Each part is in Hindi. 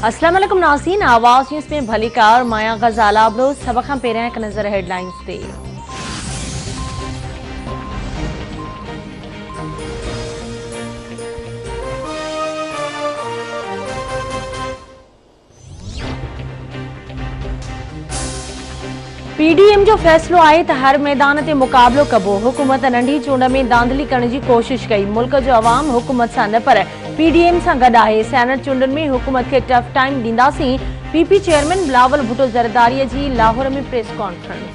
अस्सलाम वालेकुम नाज़रीन, आवाज़ न्यूज़ में भलीकार माया गजाला अबरोज सभ खां पहिरियां हिकु नज़र हेडलाइंस ते। पीडीएम जो फैसलो आहे त हर मैदान ते मुक़ाबलो कबो। हुकूमत नंढी चूंड में धांधली करण जी कोशिश कई। मुल्क जो अवाम हुकूमत सां न पर पीडीएम सां गॾु आहे। सेनेट चूंडनि में हुकूमत खे टफ टाइम ॾींदासीं। पीपी चेयरमैन बिलावल भुट्टो ज़रदारीअ जी लाहौर में press conference.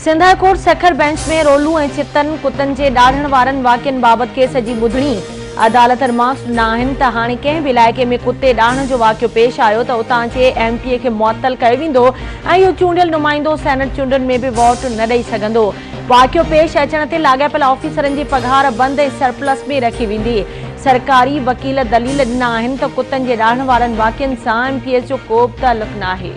Sindh high court Sukkur bench में रोलू ऐं चितनि कुतनि जे ॾाढ़ण वारनि वाक़िअनि बाबति केस जी ॿुधणी। अदालत मार्क्स ॾिना आहिनि त हाणे कंहिं बि इलाइक़े में कुते ॾाढ़ण जो वाक़ियो पेश आयो त उतां जे एमपीए खे मुअतल कयो वेंदो ऐं इहो चूंडियल नुमाइंदो सेनेट चूंडनि में बि वोट न ॾेई सघंदो। वाक़ियो पेश अचण ते लाॻापियल ऑफिसरनि जी पघार बंदि ऐं सरप्लस में रखी वेंदी। सरकारी वकील दलील ॾिना आहिनि त कुतनि जे ॾाढ़ण वारनि वाक़िअनि सां एमपीएस जो को बि तालुक़ न आहे।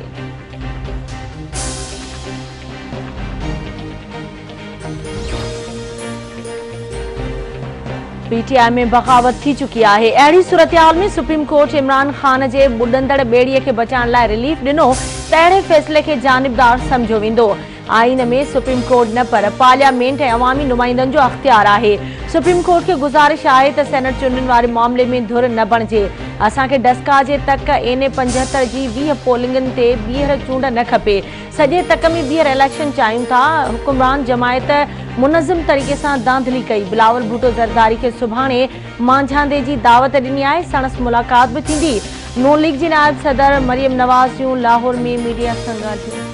पीटीआई में बग़ावत थी चुकी आहे। अहिड़ी सूरतहाल में सुप्रीम कोर्ट इमरान खान जे ॿुॾंदड़ ॿेड़ीअ खे बचाइण लाइ रिलीफ ॾिनो त अहिड़े फ़ैसिले खे जानिबदार सम्झो वेंदो। आइन में सुप्रीम कोर्ट न पर पार्लियामेंट ऐं अवामी नुमाइंदनि जो अख़्तियार आहे। सुप्रीम कोर्ट खे गुज़ारिश आहे त सेनेट चूंडनि वारे मामले में धुर न बणिजे। असांखे डस्का जे तक एने 75 जी 20 पोलिंगनि ते ॿीहर चूंड न खपे। सॼे तक में ॿीहर इलेक्शन चाहियूं था। हुकुमरान जमायत मुनज़िम तरीक़े सां धांधली कई। बिलावल भुट्टो ज़रदारी खे सुभाणे मांझांदे जी दावत ॾिनी आहे। सणस मुलाक़ात बि थींदी। नून लीग जी नायब सदर मरियम नवाज़ जूं लाहौर में मीडिया सां ॻाल्हियूं।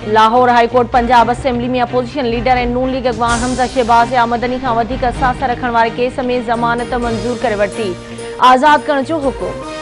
Lahore high court Punjab assembly में अपोजिशन लीडर ऐं नून लीग अॻवान हमज़ा शहबाज़ या मदनी खां वधीक असास रखण वारे केस में ज़मानत मंज़ूर करे वरिती। आज़ाद करण जो हुकुम।